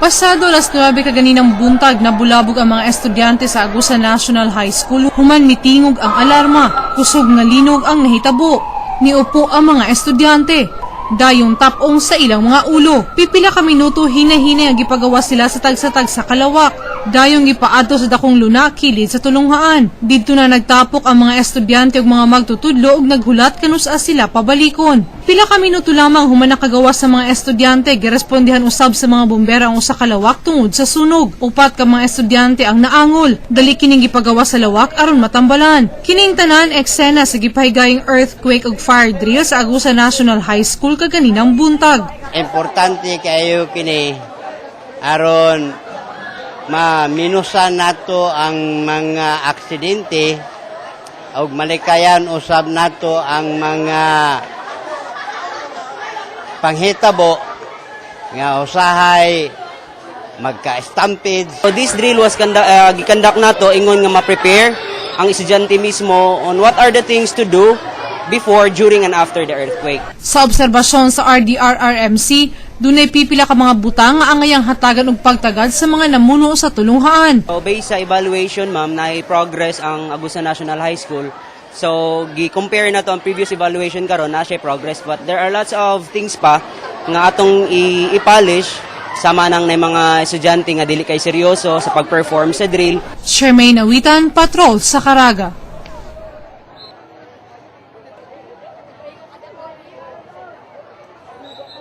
Pasado alas 9 kaganinang buntag na bulabog ang mga estudyante sa Agusan National High School. Human mitingog ang alarma, kusog nga linog ang nahitabo. Niupo ang mga estudyante. Dayong tapong sa ilang mga ulo. Pipila ka minuto hina-hina ang gipagawa sila sa tag-sa kalawak. Dayong gipaadto sa dakong luna kilid sa tulunghaan. Didto na nagtapok ang mga estudyante ug mga magtutudlo ug naghulat kanus sila pabalikon. Pila ka minuto lamang human nakagawa sa mga estudyante, girespondihan usab sa mga bombera ang usa ka lawak tungod sa sunog. Upat ka mga estudyante ang naangol. Dali kining gipagawa sa lawak aron matambalan. Kining tanan eksena sa gipahigayong earthquake ug fire drill sa Agusan National High School kaganinang buntag. Importante kayo kini aron maminusan nato ang mga aksidente ug malikayan usab nato ang mga panghitabo nga usahay magka-stampede. So this drill was gikandak nato ingon nga ma-prepare ang estudyante mismo on what are the things to do before, during, and after the earthquake. Sa obserbasyon sa RDRRMC, dunay pipila ka mga butang nga angayang hatagan og pagtagad sa mga namuno sa tulunghaan. So based sa evaluation, ma'am, na-progress ang Agusan National High School. So gi-compare na to ang previous evaluation karon na siya progress, but there are lots of things pa nga atong i-polish sama nang mga estudyante nga dili kay seryoso sa pag-perform sa drill. Shermaine Awitan, Patrol sa Caraga.